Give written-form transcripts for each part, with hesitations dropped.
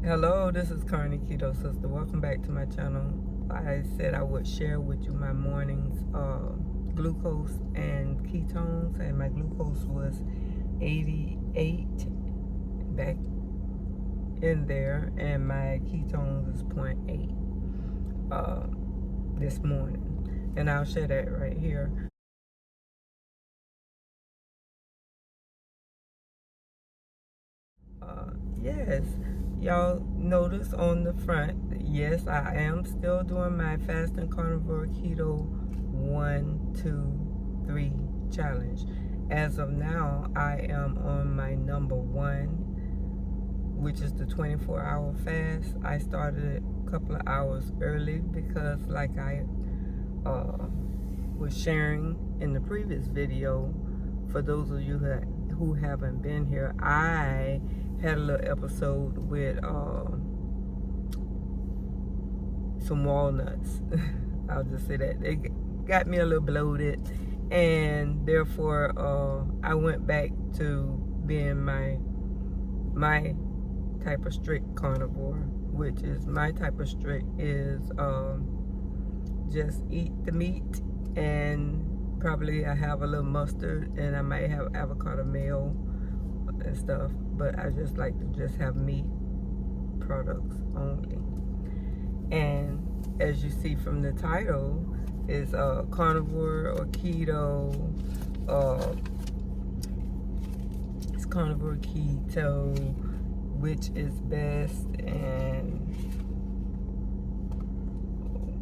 Hello, this is Keto Sister. Welcome back to my channel. I said I would share with you my morning's glucose and ketones, and my glucose was 88 back in there, and my ketones is 0.8 this morning, and I'll share that right here. Yes, y'all notice on the front, yes, I am still doing my fasting carnivore keto 1, 2, 3 challenge. As of now, I am on my number 1, which is the 24-hour fast. I started a couple of hours early because, like I was sharing in the previous video, for those of you who haven't been here, I had a little episode with some walnuts. I'll just say that. They got me a little bloated, and therefore I went back to being my type of strict carnivore, which is my type of strict is just eat the meat, and probably I have a little mustard, and I might have avocado mayo and stuff, but I just like to just have meat products only. And as you see from the title, is carnivore or keto. It's carnivore keto, which is best, and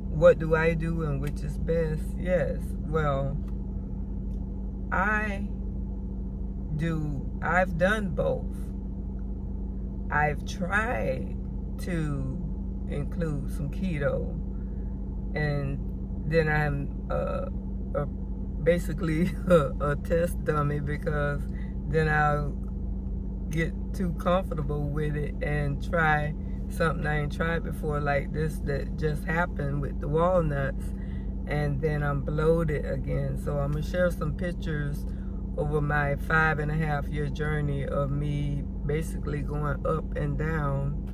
what do I do and which is best? Yes, well, I've done both. I've tried to include some keto, and then I'm basically a test dummy, because then I'll get too comfortable with it and try something I ain't tried before, like this that just happened with the walnuts, and then I'm bloated again. So I'm gonna share some pictures over my 5.5-year journey of me basically going up and down.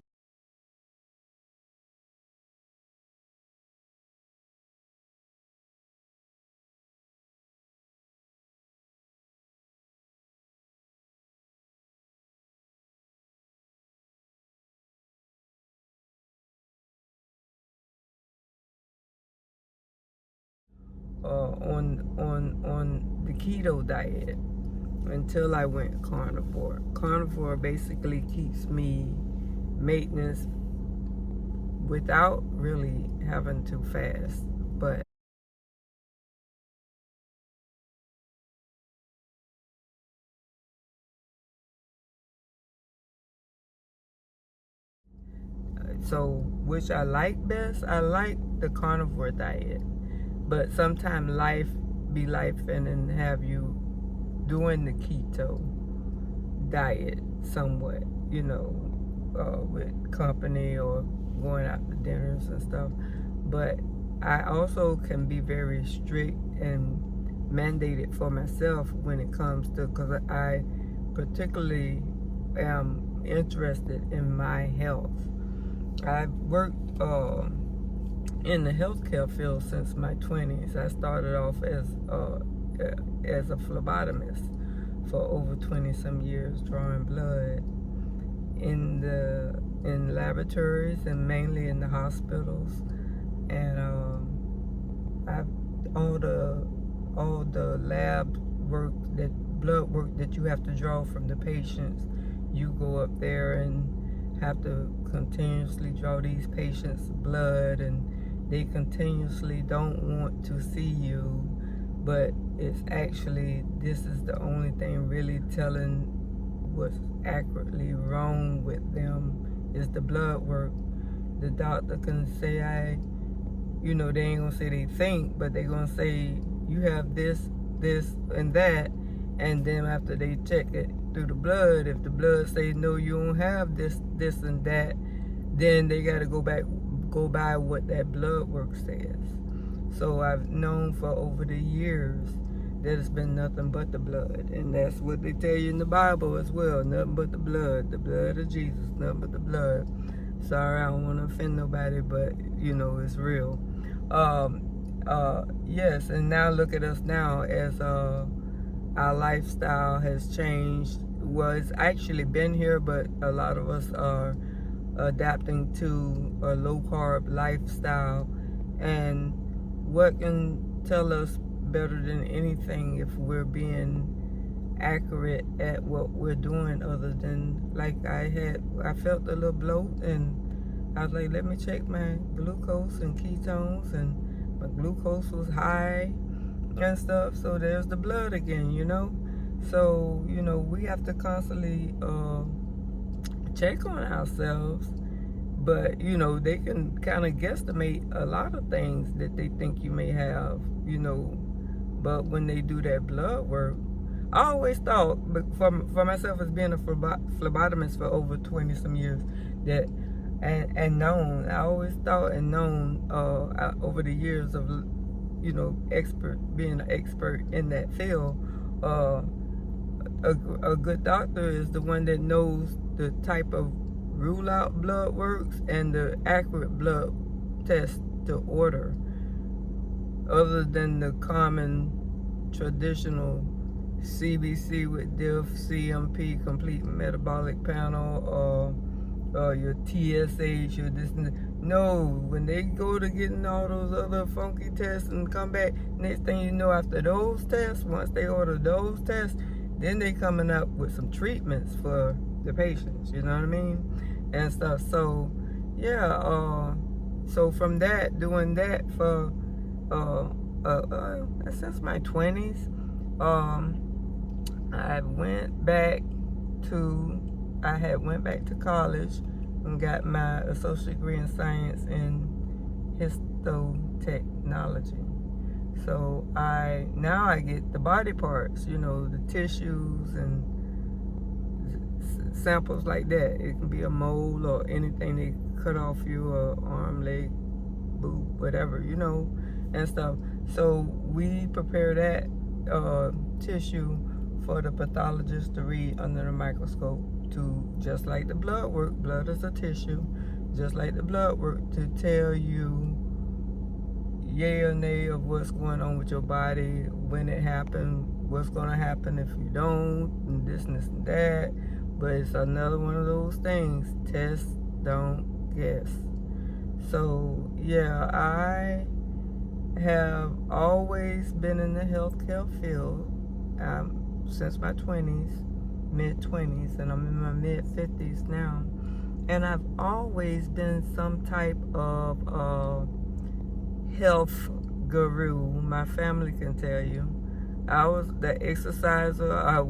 On the keto diet until I went carnivore. Carnivore basically keeps me maintenance without really having to fast, but so which I like best. I like the carnivore diet, but sometimes life be life and have you doing the keto diet somewhat, with company or going out to dinners and stuff. But I also can be very strict and mandated for myself when it comes to, because I particularly am interested in my health. I've worked in the healthcare field since my 20s. I started off as a phlebotomist for over 20 some years, drawing blood in laboratories and mainly in the hospitals. And I've all the lab work, that blood work that you have to draw from the patients. You go up there and have to continuously draw these patients' blood, and they continuously don't want to see you, but it's actually, this is the only thing really telling what's accurately wrong with them is the blood work. The doctor can say, they ain't gonna say they think, but they gonna say you have this, and that, and then after they check it through the blood, if the blood say no, you don't have this, and that, then they gotta go by what that blood work says. So I've known for over the years that it's been nothing but the blood, and that's what they tell you in the Bible as well, nothing but the blood of Jesus, nothing but the blood. Sorry, I don't want to offend nobody, but you know, it's real. Yes, and now look at us now as our lifestyle has changed. Well, it's actually been here, but a lot of us are adapting to a low carb lifestyle. And what can tell us better than anything if we're being accurate at what we're doing, other than like I felt a little bloat, and I was like, let me check my glucose and ketones, and my glucose was high and stuff. So there's the blood again, you know. So, you know, we have to constantly check on ourselves. But, you know, they can kind of guesstimate a lot of things that they think you may have, you know. But when they do that blood work, I always thought, for myself as being a phlebotomist for over 20 some years, that and known, I always thought and known over the years of, you know, being an expert in that field, a good doctor is the one that knows the type of rule out blood works and the accurate blood test to order, other than the common traditional CBC with DIF, CMP, complete metabolic panel, or your TSH, your this and that. No, when they go to getting all those other funky tests and come back, next thing you know, after those tests, once they order those tests, then they coming up with some treatments for the patients, you know what I mean? And stuff. So, yeah, so from that, doing that for, since my 20s, I went back to college and got my associate degree in science in histotechnology. So now I get the body parts, you know, the tissues and samples like that. It can be a mole or anything they cut off you, or arm, leg, boob, whatever, you know, and stuff. So we prepare that tissue for the pathologist to read under the microscope, to just like the blood work. Blood is a tissue, just like the blood work, to tell you yay or nay of what's going on with your body, when it happened, what's going to happen if you don't, and this and this and that. But it's another one of those things, test, don't guess. So yeah, I have always been in the healthcare field since my 20s, mid-20s, and I'm in my mid-50s now. And I've always been some type of health guru. My family can tell you. I was the exerciser. I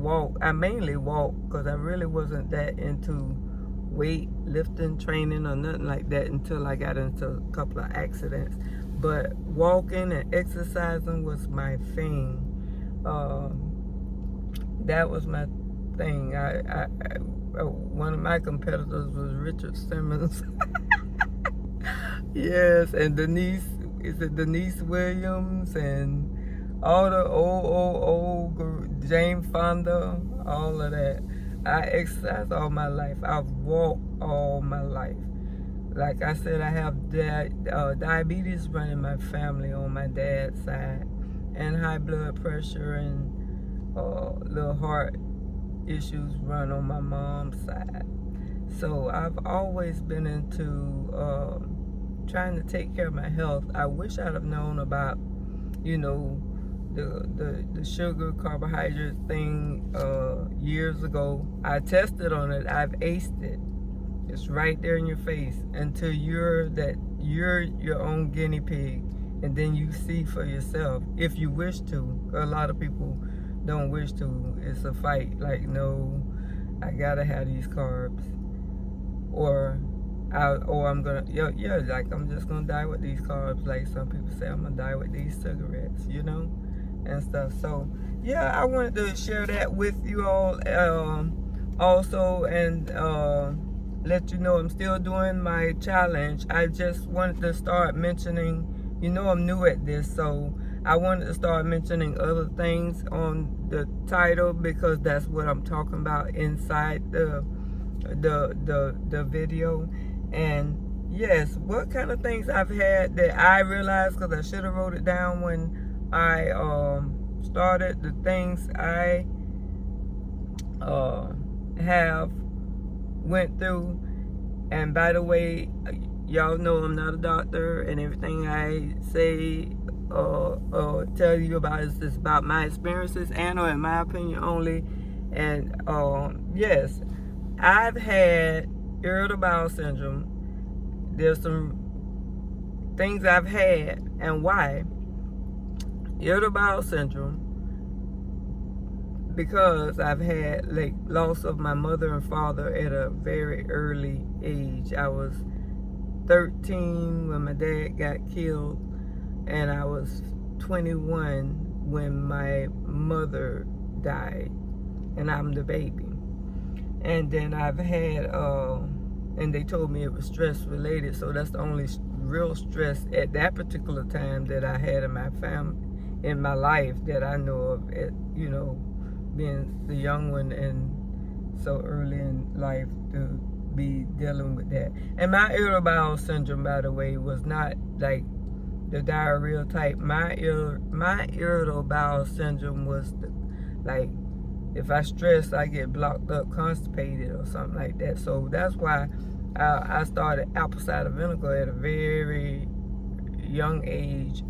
mainly walk, because I really wasn't that into weight lifting training or nothing like that until I got into a couple of accidents. But walking and exercising was my thing. That was my thing. One of my competitors was Richard Simmons. Yes, and Denise Williams, and all the old Jane Fonda, all of that. I exercise all my life. I've walked all my life. Like I said, I have diabetes running my family on my dad's side, and high blood pressure and little heart issues run on my mom's side. So I've always been into trying to take care of my health. I wish I'd have known about, you know, the sugar carbohydrate thing years ago. I tested on it. I've aced it. It's right there in your face until you're your own guinea pig, and then you see for yourself if you wish to. A lot of people don't wish to. It's a fight. Like, no, I gotta have these carbs, or I'm gonna like I'm just gonna die with these carbs. Like some people say, I'm gonna die with these cigarettes, you know, and stuff. So yeah, I wanted to share that with you all also, and let you know I'm still doing my challenge. I just wanted to start mentioning, you know, I'm new at this, so I wanted to start mentioning other things on the title, because that's what I'm talking about inside the video. And yes, what kind of things I've had that I realized, because I should have wrote it down when I started, the things I have went through. And by the way, y'all know I'm not a doctor, and everything I say tell you about is just about my experiences and or in my opinion only. And yes, I've had irritable bowel syndrome. There's some things I've had and why. Irritable bowel syndrome, because I've had like loss of my mother and father at a very early age. I was 13 when my dad got killed, and I was 21 when my mother died, and I'm the baby. And then I've had, and they told me it was stress related, so that's the only real stress at that particular time that I had in my family, in my life, that I know of, you know, being the young one and so early in life to be dealing with that. And my irritable bowel syndrome, by the way, was not like the diarrhea type. My irritable bowel syndrome was like, if I stress, I get blocked up, constipated or something like that. So that's why I started apple cider vinegar at a very young age.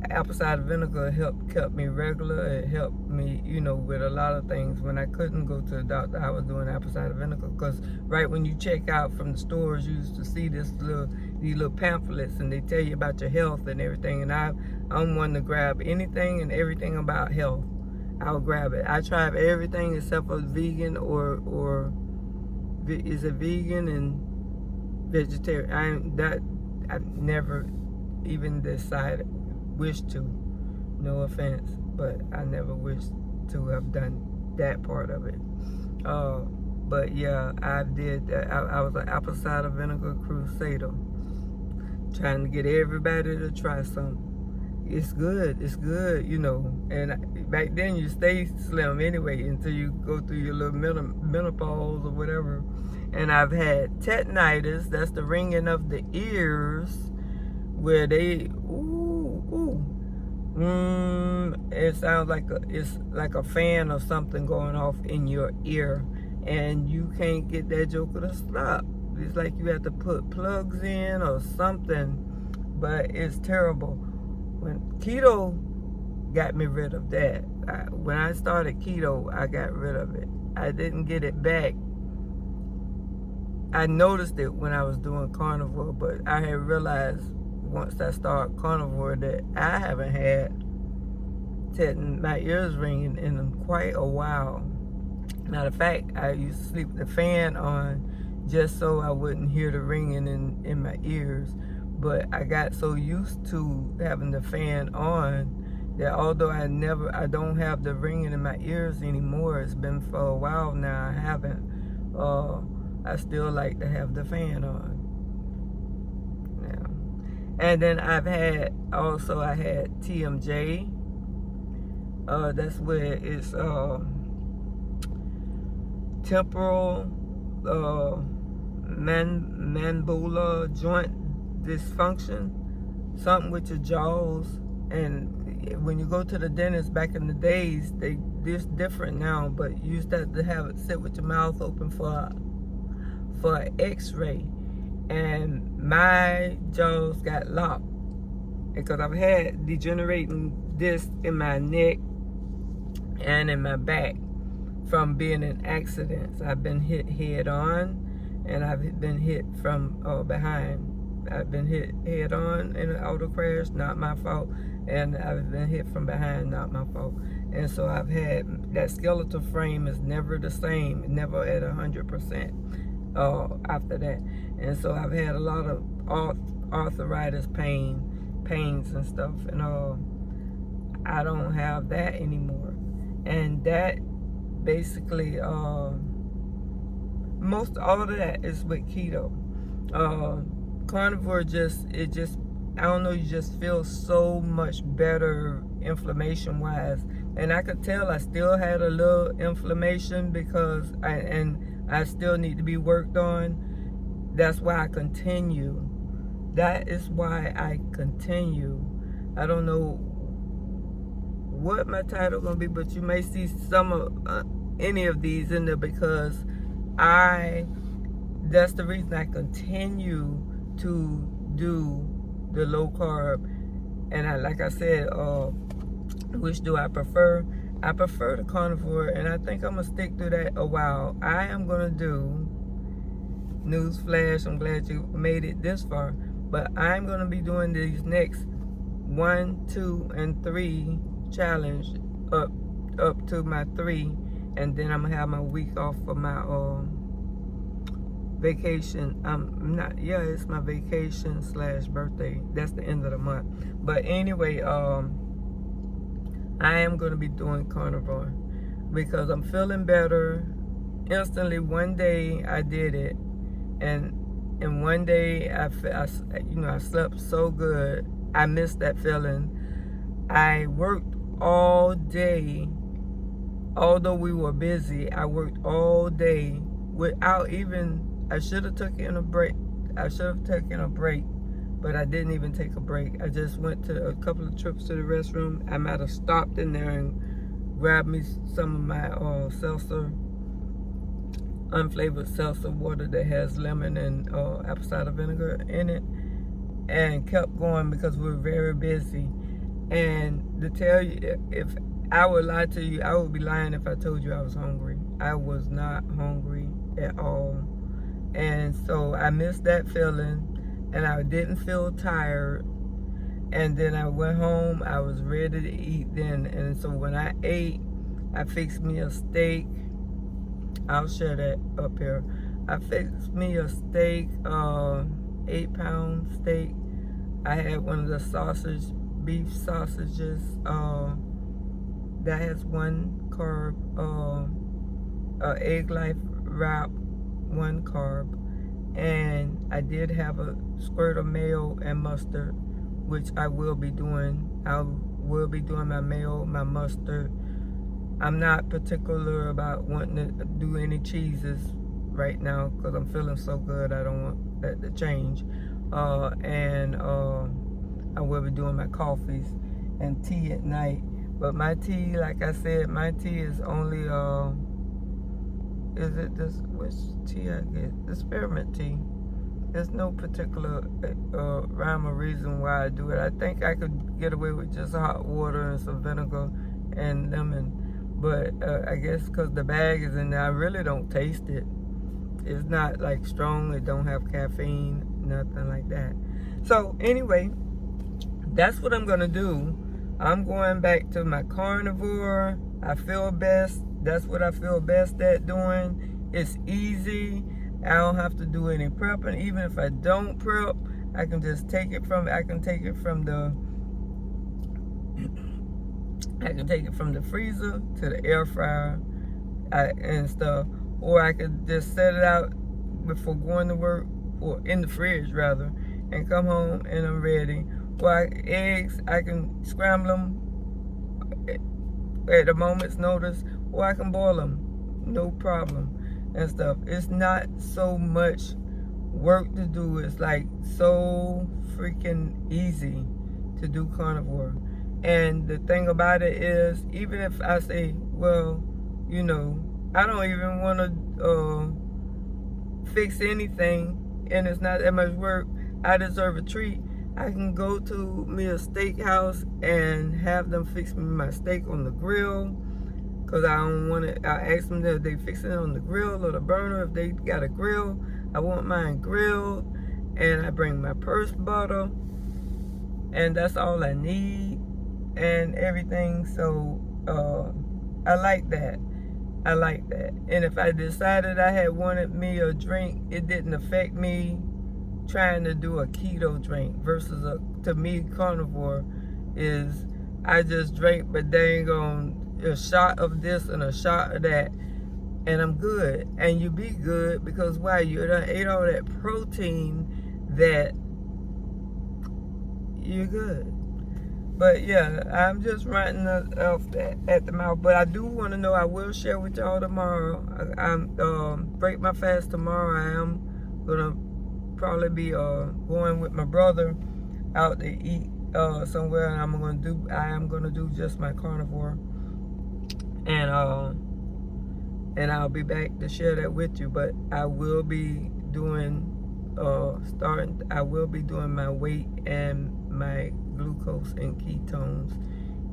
Apple cider vinegar kept me regular. It helped me, you know, with a lot of things. When I couldn't go to the doctor, I was doing apple cider vinegar, because right when you check out from the stores, you used to see these little pamphlets, and they tell you about your health and everything. And I'm one to grab anything and everything about health. I'll grab it. I tried everything except for vegan or is it vegan and vegetarian. I never even wished to. No offense, but I never wished to have done that part of it. But yeah, I did that. I was an apple cider vinegar crusader, trying to get everybody to try some. It's good, you know. And back then you stay slim anyway until you go through your little menopause or whatever. And I've had tetanitis, that's the ringing of the ears, where they, it sounds like it's like a fan or something going off in your ear, and you can't get that joker to stop. It's like you have to put plugs in or something, but it's terrible. When Keto got me rid of that. When I started Keto, I got rid of it. I didn't get it back. I noticed it when I was doing carnivore, but I had realized once I started carnivore that I haven't had my ears ringing in quite a while. Matter of fact, I used to sleep with the fan on just so I wouldn't hear the ringing in my ears. But I got so used to having the fan on that although I don't have the ringing in my ears anymore, it's been for a while now, I haven't, I still like to have the fan on. Yeah. And then I had TMJ. That's where it's temporal mandibular joint dysfunction, something with your jaws. And when you go to the dentist back in the days, this different now, but you used to have to have it sit with your mouth open for an x-ray, and my jaws got locked because I've had degenerating disc in my neck and in my back from being in accidents. I've been hit head on, and I've been hit from behind. I've been hit head on in an auto crash, not my fault, and I've been hit from behind, not my fault. And so I've had, that skeletal frame is never the same, never at 100% after that. And so I've had a lot of arthritis pains and stuff, and I don't have that anymore. And that basically, most all of that is with keto. Carnivore I don't know, you just feel so much better inflammation wise, and I could tell I still had a little inflammation because I still need to be worked on. That's why I continue. That is why I continue. I don't know what my title gonna be, but you may see some of any of these in there because that's the reason I continue to do the low carb. And like I said, which do I prefer? I prefer the carnivore, and I think I'm gonna stick to that a while. I am gonna do, newsflash, I'm glad you made it this far, but I'm gonna be doing these next 1, 2, and 3 challenge up to my 3, and then I'm gonna have my week off for my vacation. It's my vacation / birthday. That's the end of the month. But anyway, I am going to be doing carnivore because I'm feeling better instantly. One day I did it, and one day I slept so good. I missed that feeling. I worked all day. Although we were busy, I worked all day without even, I should have taken a break. But I didn't even take a break. I just went to a couple of trips to the restroom. I might have stopped in there and grabbed me some of my seltzer, unflavored seltzer water that has lemon and apple cider vinegar in it, and kept going because we were very busy. And to tell you, if I would lie to you, I would be lying if I told you I was hungry. I was not hungry at all. And so I missed that feeling, and I didn't feel tired. And then I went home, I was ready to eat then. And so when I ate, I fixed me a steak. I'll share that up here. I fixed me a steak, 8-pound steak. I had one of the beef sausages, that has 1 carb, egg life wrap, 1 carb, and I did have a squirt of mayo and mustard, which I will be doing. I will be doing my mayo, my mustard. I'm not particular about wanting to do any cheeses right now because I'm feeling so good. I don't want that to change. And I will be doing my coffees and tea at night. But my tea, like I said, my tea is only, which tea I get? The spearmint tea. There's no particular rhyme or reason why I do it. I think I could get away with just hot water and some vinegar and lemon. But I guess because the bag is in there, I really don't taste it. It's not like strong. It don't have caffeine, nothing like that. So anyway, that's what I'm going to do. I'm going back to my carnivore. I feel best. That's what I feel best at doing. It's easy. I don't have to do any prepping. Even if I don't prep, I can just take it from the freezer to the air fryer and stuff. Or I could just set it out before going to work, or in the fridge rather, and come home and I'm ready. Or eggs, I can scramble them at a moment's notice, or I can boil them, no problem, and stuff. It's not so much work to do. It's like so freaking easy to do carnivore. And the thing about it is, even if I say, well, I don't even want to fix anything, and it's not that much work, I deserve a treat. I can go to me a steakhouse and have them fix me my steak on the grill, because I don't want it. I ask them if they fix it on the grill or the burner. If they got a grill, I want mine grilled, and I bring my purse butter, and that's all I need and everything. So I like that. And if I decided I had wanted me a drink, it didn't affect me trying to do a keto drink versus to me, carnivore is I just drink, but dang on a shot of this and a shot of that, and I'm good. And you be good because why? You done ate all that protein that you're good. But yeah, I'm just ranting off at the mouth. But I do want to know, I will share with y'all tomorrow. I'm break my fast tomorrow. I am gonna probably be going with my brother out to eat somewhere, and I am gonna do just my carnivore, and I'll be back to share that with you. But I will be doing I will be doing my weight and my glucose and ketones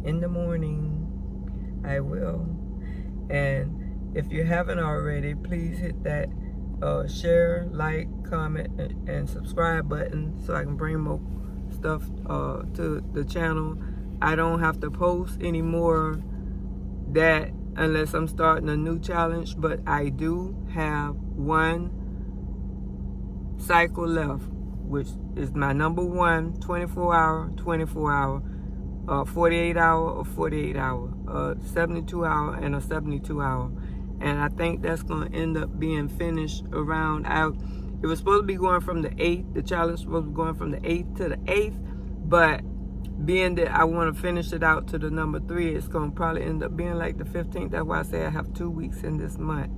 in the morning. I will. And if you haven't already, please hit that share, like, comment, and subscribe button so I can bring more stuff to the channel. I don't have to post anymore that unless I'm starting a new challenge, but I do have one cycle left, which is my number one 24-hour, 48-hour or 48-hour, 72-hour and a 72-hour. And I think that's going to end up being finished around out. It was supposed to be going from the 8th. The challenge was supposed to be going from the 8th to the 8th. But being that I want to finish it out to the number 3, it's going to probably end up being like the 15th. That's why I say I have 2 weeks in this month.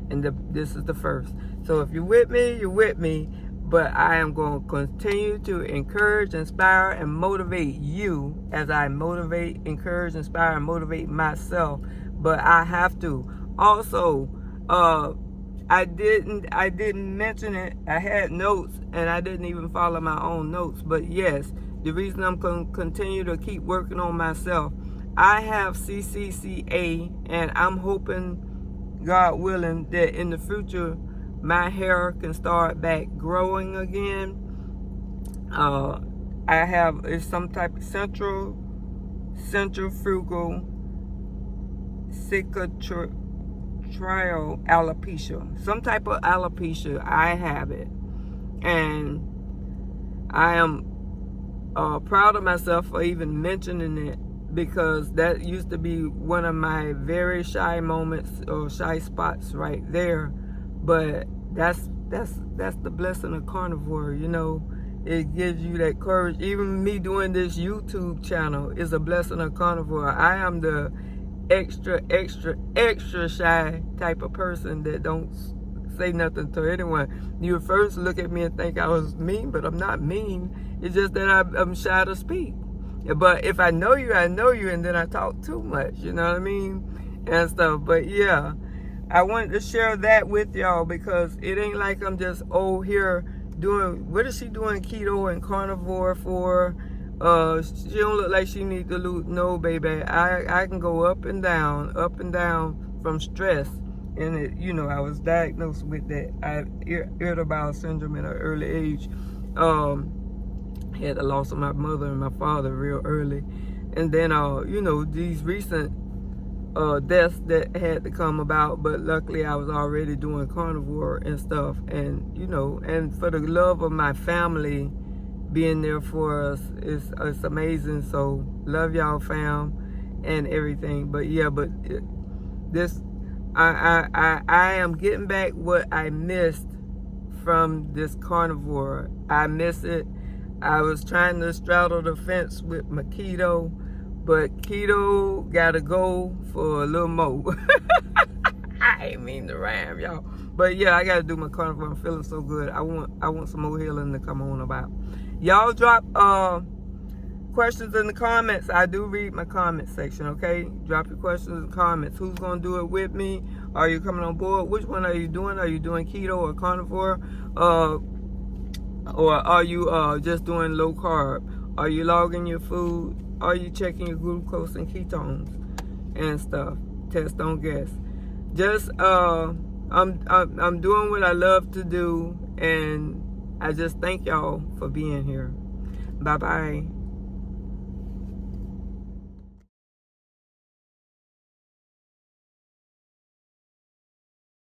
And this is the 1st. So if you're with me, you're with me. But I am going to continue to encourage, inspire, and motivate you as I motivate, encourage, inspire, and motivate myself. But I have to. Also, I didn't mention it. I had notes, and I didn't even follow my own notes. But yes, the reason I'm going to continue to keep working on myself, I have CCCA, and I'm hoping, God willing, that in the future my hair can start back growing again. I have some type of centrifugal cicatricial alopecia, some type of alopecia. I have it, and I am proud of myself for even mentioning it, because that used to be one of my very shy moments or shy spots right there. But that's the blessing of carnivore, you know. It gives you that courage. Even me doing this YouTube channel is a blessing of carnivore. I am the extra shy type of person that don't say nothing to anyone. You first look at me and think I was mean, but I'm not mean. It's just that I'm shy to speak. But if I know you, and then I talk too much, you know what I mean? And stuff. But yeah, I wanted to share that with y'all, because it ain't like I'm just here doing, what is she doing keto and carnivore for? She don't look like she need to lose. No, baby, I can go up and down from stress. And it, you know, I was diagnosed with that irritable syndrome at an early age. Had the loss of my mother and my father real early, and then you know, these recent deaths that had to come about. But luckily I was already doing carnivore and stuff, and you know, and for the love of my family being there for us, it's amazing. So love y'all, fam, and everything. But yeah, but this I am getting back what I missed from this carnivore. I miss it. I was trying to straddle the fence with my keto, but keto gotta go for a little more. I ain't mean to rhyme, y'all. But yeah, I gotta do my carnivore. I'm feeling so good. I want some more healing to come on about. Y'all drop questions in the comments. I do read my comment section, okay? Drop your questions in the comments. Who's gonna do it with me? Are you coming on board? Which one are you doing? Are you doing keto or carnivore? Or are you just doing low carb? Are you logging your food? Are you checking your glucose and ketones and stuff? Test, don't guess. Just I'm doing what I love to do, and I just thank y'all for being here. Bye bye.